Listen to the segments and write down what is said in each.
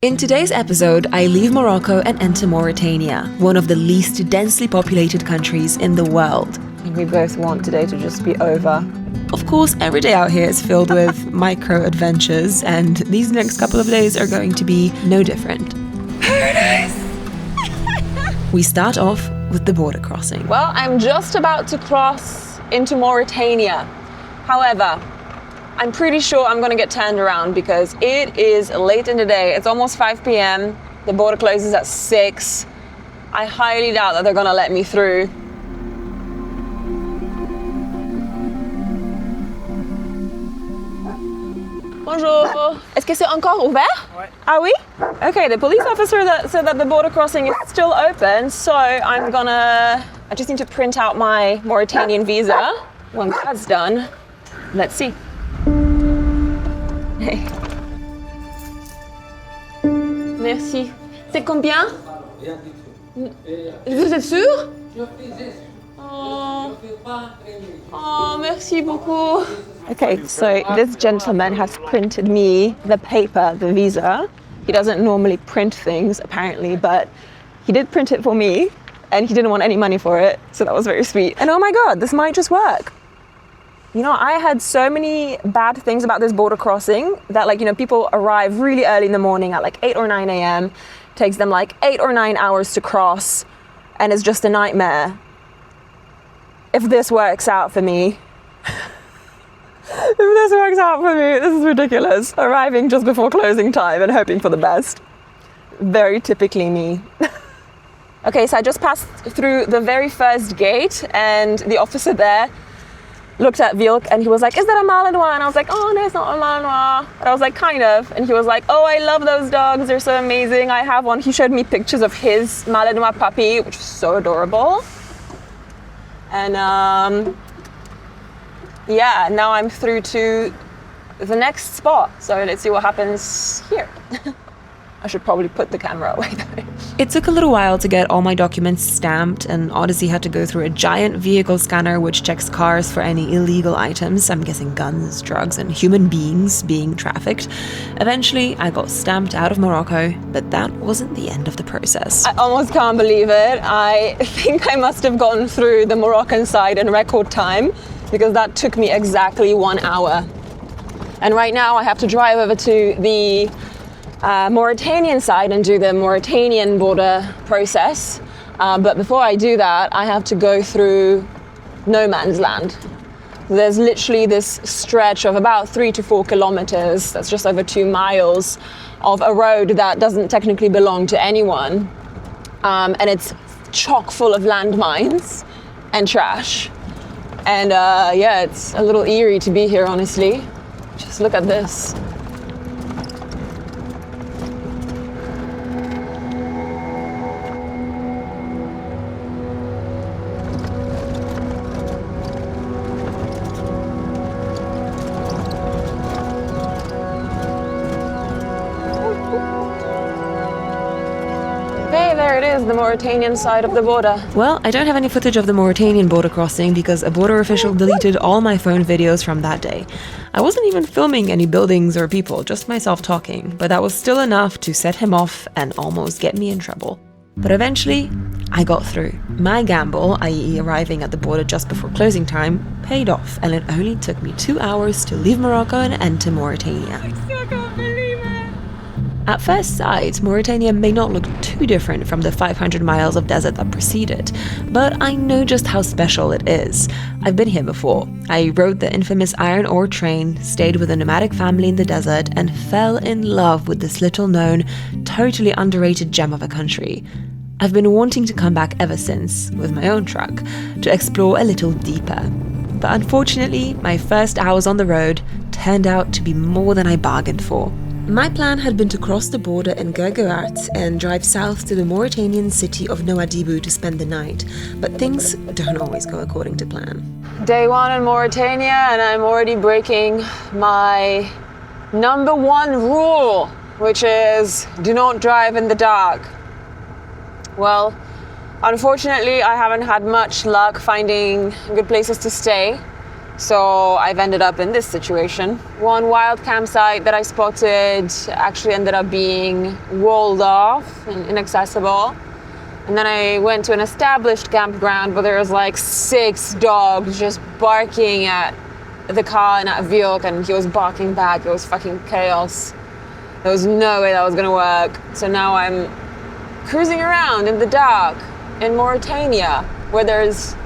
In today's episode, I leave Morocco and enter Mauritania, one of the least densely populated countries in the world. We both want today to just be over. Of course, every day out here is filled with micro-adventures, and these next couple of days are going to be no different. Paradise! We start off with the border crossing. Well, I'm just about to cross into Mauritania. However, I'm pretty sure I'm going to get turned around because it is late in the day. It's almost 5 p.m. The border closes at 6. I highly doubt that they're going to let me through. Bonjour. Est-ce que c'est encore ouvert? Ouais. Ah oui? Okay, the police officer said that the border crossing is still open, so I just need to print out my Mauritanian visa. When that's done, let's see. Hey. Merci. C'est combien? Rien du tout. Vous êtes sûr? Je fais Oh, je fais pas traîner. oh, merci beaucoup. Okay, so this gentleman has printed me the paper, the visa. He doesn't normally print things, apparently, but he did print it for me, and he didn't want any money for it, so that was very sweet. And oh my God, this might just work. You know, I had so many bad things about this border crossing that, like, you know, people arrive really early in the morning at like 8 or 9 a.m. Takes them like 8 or 9 hours to cross, and it's just a nightmare. If this works out for me, this is ridiculous. Arriving just before closing time and hoping for the best. Very typically me. Okay, so I just passed through the very first gate, and the officer there looked at Vilk and he was like, "Is that a Malinois?" And I was like, "Oh no, it's not a Malinois." And I was like, "Kind of." And he was like, "Oh, I love those dogs. They're so amazing. I have one." He showed me pictures of his Malinois puppy, which was so adorable. And yeah, now I'm through to the next spot. So let's see what happens here. I should probably put the camera away though. It took a little while to get all my documents stamped, and Odyssey had to go through a giant vehicle scanner which checks cars for any illegal items, I'm guessing guns, drugs, and human beings being trafficked. Eventually, I got stamped out of Morocco, but that wasn't the end of the process. I almost can't believe it. I think I must have gotten through the Moroccan side in record time, because that took me exactly 1 hour. And right now I have to drive over to the Mauritanian side and do the Mauritanian border process. But before I do that, I have to go through no man's land. There's literally this stretch of about 3 to 4 kilometers, that's just over 2 miles, of a road that doesn't technically belong to anyone. And it's chock full of landmines and trash. And yeah, it's a little eerie to be here, honestly. Just look at this. The Mauritanian side of the border. Well, I don't have any footage of the Mauritanian border crossing because a border official deleted all my phone videos from that day. I wasn't even filming any buildings or people, just myself talking, but that was still enough to set him off and almost get me in trouble. But eventually, I got through. My gamble, i.e. arriving at the border just before closing time, paid off, and it only took me 2 hours to leave Morocco and enter Mauritania. I still can't believe it. At first sight, Mauritania may not look too different from the 500 miles of desert that preceded, but I know just how special it is. I've been here before. I rode the infamous iron ore train, stayed with a nomadic family in the desert, and fell in love with this little-known, totally underrated gem of a country. I've been wanting to come back ever since, with my own truck, to explore a little deeper. But unfortunately, my first hours on the road turned out to be more than I bargained for. My plan had been to cross the border in Guerguerat and drive south to the Mauritanian city of Nouadhibou to spend the night, but things don't always go according to plan. Day 1 in Mauritania, and I'm already breaking my number 1 rule, which is do not drive in the dark. Well, unfortunately, I haven't had much luck finding good places to stay. So I've ended up in this situation. One wild campsite that I spotted actually ended up being walled off and inaccessible. And then I went to an established campground where there was like 6 dogs just barking at the car and at Vjok, and he was barking back. It was fucking chaos. There was no way that was gonna work. So now I'm cruising around in the dark in Mauritania where there's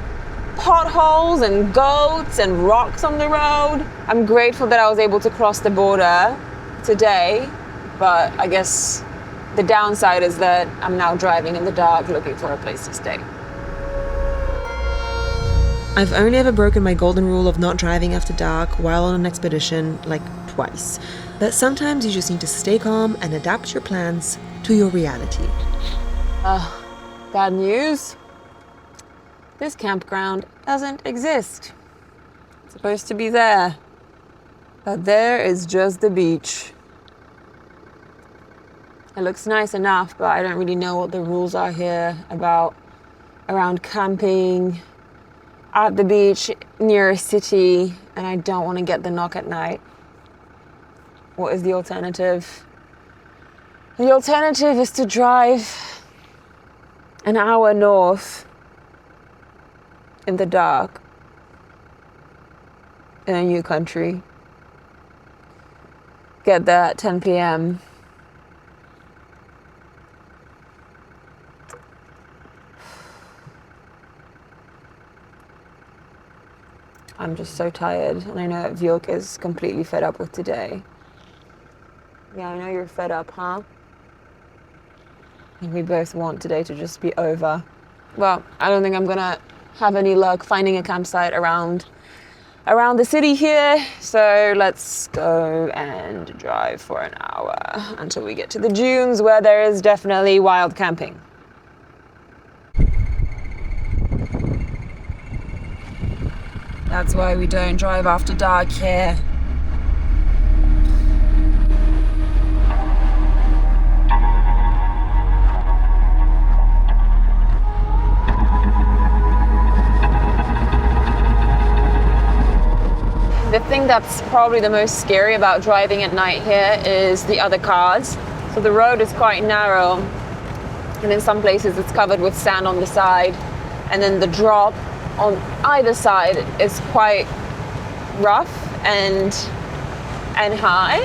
potholes and goats and rocks on the road. I'm grateful that I was able to cross the border today, but I guess the downside is that I'm now driving in the dark looking for a place to stay. I've only ever broken my golden rule of not driving after dark while on an expedition, like twice. But sometimes you just need to stay calm and adapt your plans to your reality. Bad news. This campground doesn't exist. It's supposed to be there. But there is just the beach. It looks nice enough, but I don't really know what the rules are here around camping at the beach near a city, and I don't want to get the knock at night. What is the alternative? The alternative is to drive an hour north in the dark in a new country. Get there at 10 p.m. I'm just so tired, and I know that Vjok is completely fed up with today. Yeah, I know you're fed up, huh? And we both want today to just be over. Well, I don't think I'm gonna have any luck finding a campsite around the city here, so let's go and drive for an hour until we get to the dunes where there is definitely wild camping. That's why we don't drive after dark here. The thing that's probably the most scary about driving at night here is the other cars. So the road is quite narrow, and in some places it's covered with sand on the side, and then the drop on either side is quite rough and high.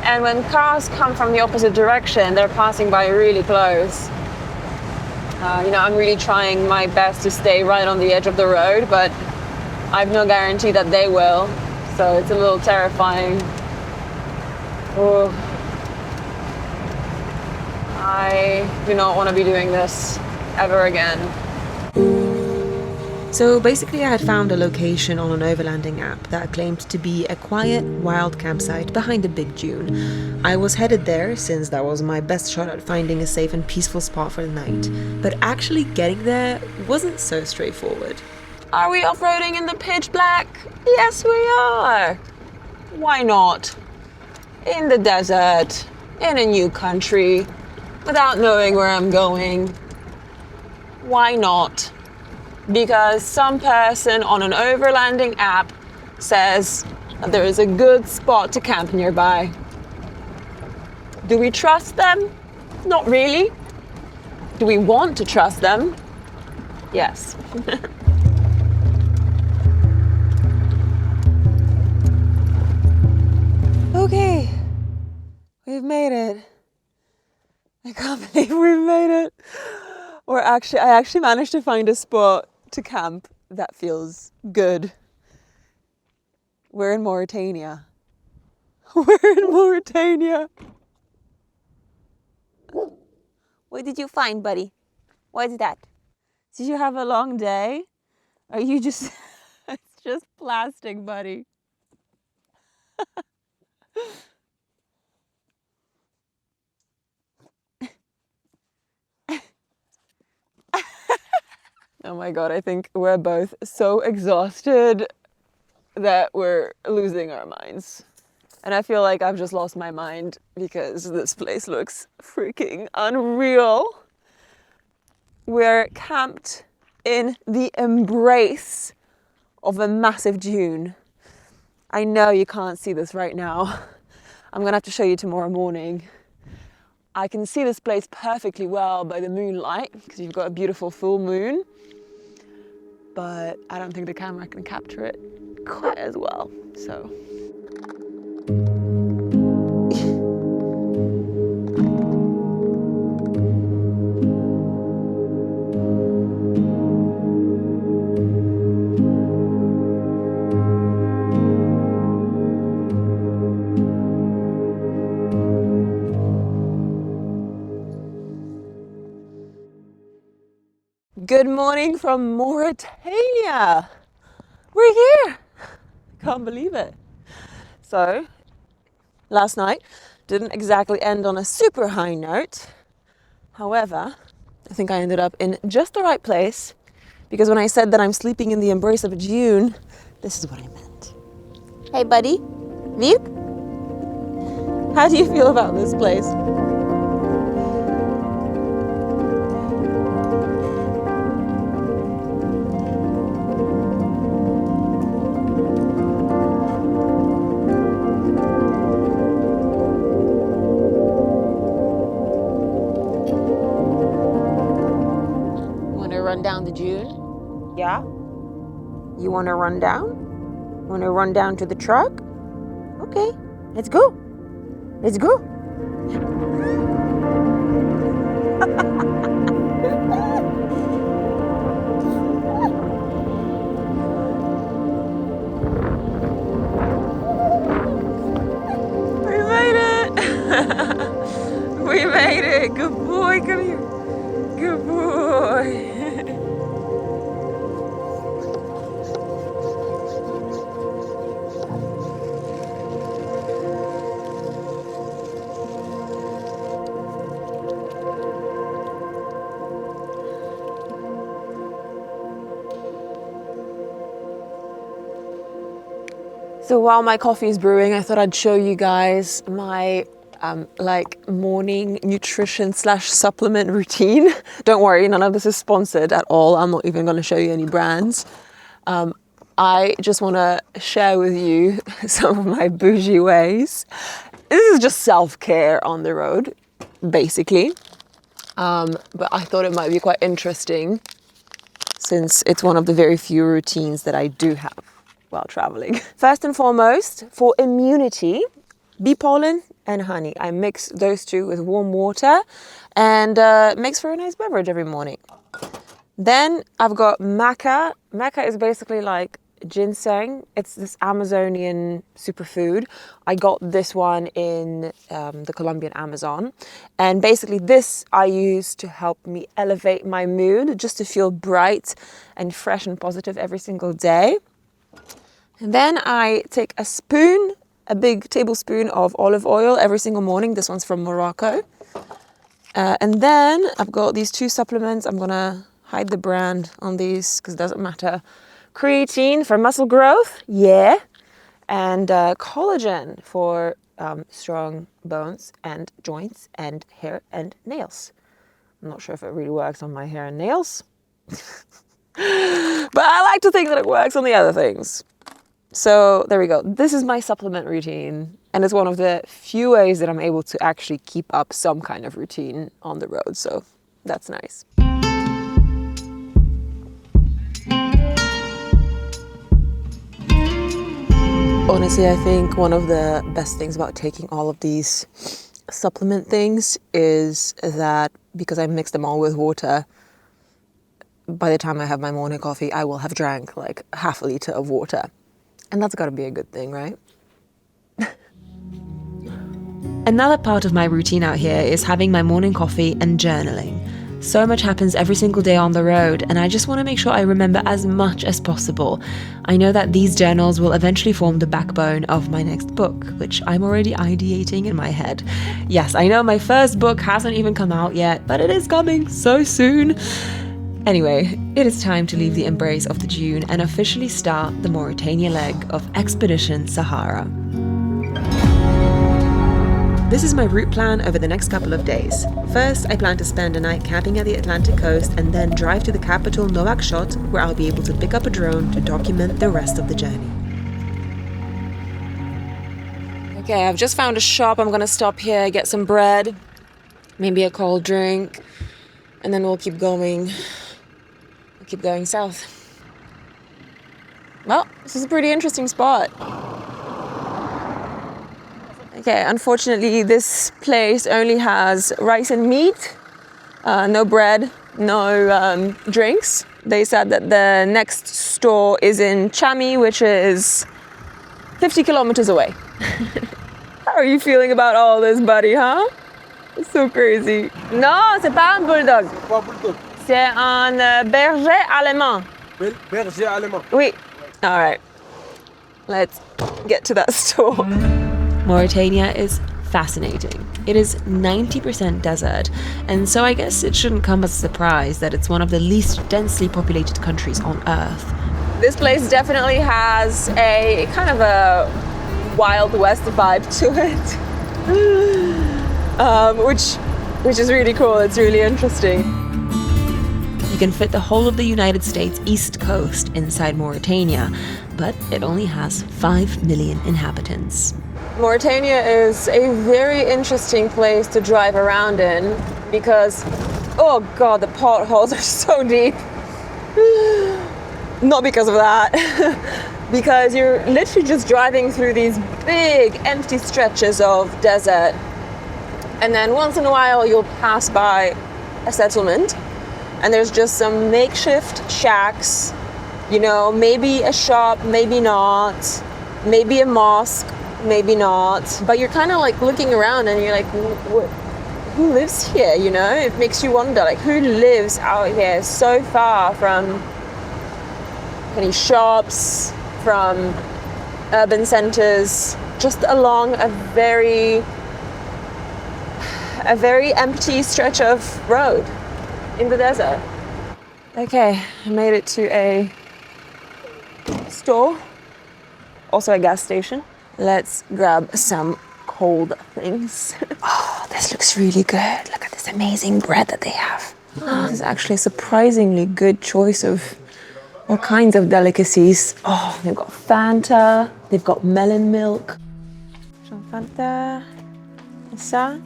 And when cars come from the opposite direction, they're passing by really close. I'm really trying my best to stay right on the edge of the road, but I've no guarantee that they will, so it's a little terrifying. Oh. I do not want to be doing this ever again. So basically I had found a location on an overlanding app that claimed to be a quiet, wild campsite behind a big dune. I was headed there since that was my best shot at finding a safe and peaceful spot for the night. But actually getting there wasn't so straightforward. Are we off-roading in the pitch black? Yes, we are. Why not? In the desert, in a new country, without knowing where I'm going. Why not? Because some person on an overlanding app says there is a good spot to camp nearby. Do we trust them? Not really. Do we want to trust them? Yes. Okay, we've made it. I can't believe we've made it. I actually managed to find a spot to camp that feels good. We're in Mauritania. We're in Mauritania. What did you find, buddy? What's that? Did you have a long day? Are you just... It's just plastic, buddy. Oh my god, I think we're both so exhausted that we're losing our minds. And I feel like I've just lost my mind because this place looks freaking unreal. We're camped in the embrace of a massive dune. I know you can't see this right now. I'm gonna have to show you tomorrow morning. I can see this place perfectly well by the moonlight because you've got a beautiful full moon, but I don't think the camera can capture it quite as well, so. Good morning from Mauritania. We're here. Can't believe it. So, last night didn't exactly end on a super high note. However, I think I ended up in just the right place because when I said that I'm sleeping in the embrace of a dune, this is what I meant. Hey buddy, Luke? How do you feel about this place? Down the dune? Yeah? You want to run down? Want to run down to the truck? Okay, let's go. Let's go. We made it. We made it. Good boy, come here. Good boy. So while my coffee is brewing, I thought I'd show you guys my morning nutrition / supplement routine. Don't worry, none of this is sponsored at all. I'm not even going to show you any brands. I just want to share with you some of my bougie ways. This is just self-care on the road, basically. But I thought it might be quite interesting since it's one of the very few routines that I do have while traveling. First and foremost, for immunity, bee pollen and honey. I mix those two with warm water and makes for a nice beverage every morning. Then I've got maca. Maca is basically like ginseng. It's this Amazonian superfood. I got this one in the Colombian Amazon. And basically this I use to help me elevate my mood, just to feel bright and fresh and positive every single day. And then I take a big tablespoon of olive oil every single morning. This one's from Morocco. And then I've got these two supplements. I'm gonna hide the brand on these because it doesn't matter. Creatine for muscle growth, yeah. And collagen for strong bones and joints and hair and nails. I'm not sure if it really works on my hair and nails. But I like to think that it works on the other things. So there we go. This is my supplement routine. And it's one of the few ways that I'm able to actually keep up some kind of routine on the road. So that's nice. Honestly, I think one of the best things about taking all of these supplement things is that because I mix them all with water, by the time I have my morning coffee, I will have drank like half a liter of water. And that's got to be a good thing, right? Another part of my routine out here is having my morning coffee and journaling. So much happens every single day on the road, and I just want to make sure I remember as much as possible. I know that these journals will eventually form the backbone of my next book, which I'm already ideating in my head. Yes, I know my first book hasn't even come out yet, but it is coming so soon. Anyway, it is time to leave the embrace of the dune and officially start the Mauritania leg of Expedition Sahara. This is my route plan over the next couple of days. First, I plan to spend a night camping at the Atlantic coast and then drive to the capital Nouakchott, where I'll be able to pick up a drone to document the rest of the journey. Okay, I've just found a shop. I'm gonna stop here, get some bread, maybe a cold drink, and then we'll keep going. We'll keep going south. Well, this is a pretty interesting spot. Okay, unfortunately, this place only has rice and meat, no bread, no drinks. They said that the next store is in Chami, which is 50 kilometers away. How are you feeling about all this, buddy, huh? It's so crazy. Non, c'est pas un bulldog. C'est pas bulldog. C'est un berger allemand. Berger allemand. Oui. All right. Let's get to that store. Mauritania is fascinating. It is 90% desert, and so I guess it shouldn't come as a surprise that it's one of the least densely populated countries on Earth. This place definitely has a kind of a Wild West vibe to it, which is really cool. It's really interesting. You can fit the whole of the United States East Coast inside Mauritania, but it only has 5 million inhabitants. Mauritania is a very interesting place to drive around in because, oh God, the potholes are so deep. Not because of that, because you're literally just driving through these big empty stretches of desert. And then once in a while you'll pass by a settlement and there's just some makeshift shacks, you know, maybe a shop, maybe not, maybe a mosque, maybe not. But you're kind of like looking around and you're like, who lives here, you know? It makes you wonder, like, who lives out here so far from any shops, from urban centers, just along a very empty stretch of road in the desert. Okay, I made it to a store, also a gas station. Let's grab some cold things. Oh, this looks really good. Look at this amazing bread that they have. Oh, this is actually a surprisingly good choice of all kinds of delicacies. Oh, they've got Fanta, they've got melon milk. Fanta, et ça.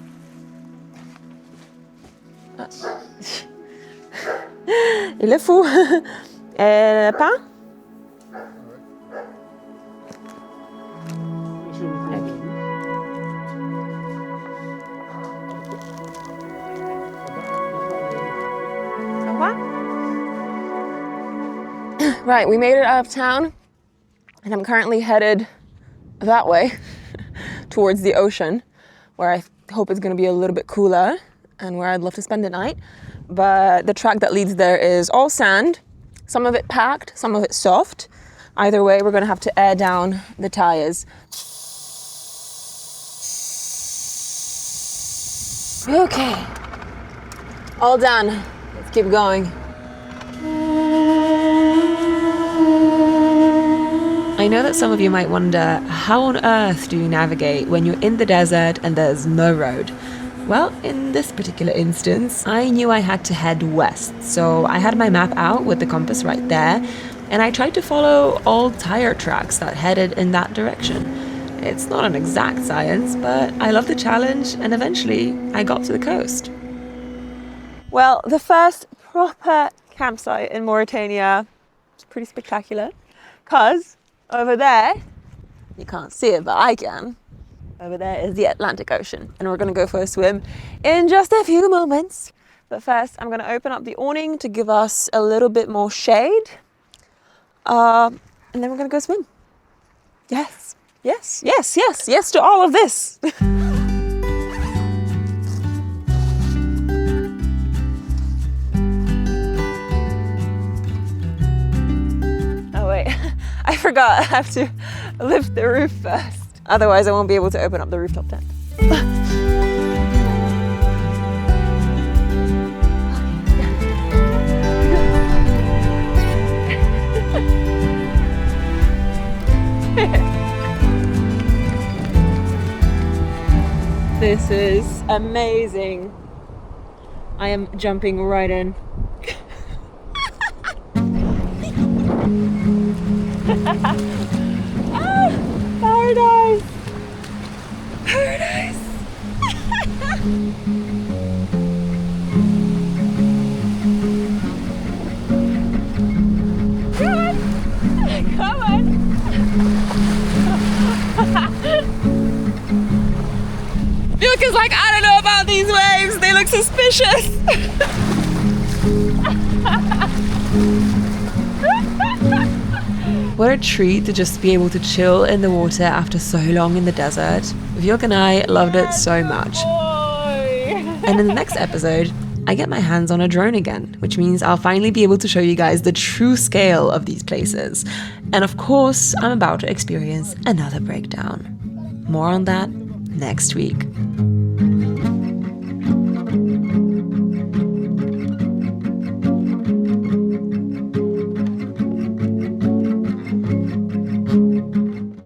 Il est fou. Et le pain? Right, we made it out of town, and I'm currently headed that way towards the ocean, where I hope it's going to be a little bit cooler and where I'd love to spend the night. But the track that leads there is all sand, some of it packed, some of it soft. Either way, we're going to have to air down the tires. Okay, all done. Let's keep going. I know that some of you might wonder, how on earth do you navigate when you're in the desert and there's no road? Well, in this particular instance, I knew I had to head west, so I had my map out with the compass right there, and I tried to follow all tire tracks that headed in that direction. It's not an exact science, but I love the challenge, and eventually I got to the coast. Well, the first proper campsite in Mauritania is pretty spectacular, because over there, you can't see it, but I can. Over there is the Atlantic Ocean, and we're going to go for a swim in just a few moments. But first, I'm going to open up the awning to give us a little bit more shade, and then we're going to go swim. Yes, yes, yes, yes, yes to all of this. Oh wait, I forgot I have to lift the roof first. Otherwise, I won't be able to open up the rooftop tent. This This is amazing. I am jumping right in. Paradise! Paradise! Come on! Luke is like, I don't know about these waves, they look suspicious. What a treat to just be able to chill in the water after so long in the desert. Vjok and I loved it so much. And in the next episode, I get my hands on a drone again, which means I'll finally be able to show you guys the true scale of these places. And of course, I'm about to experience another breakdown. More on that next week.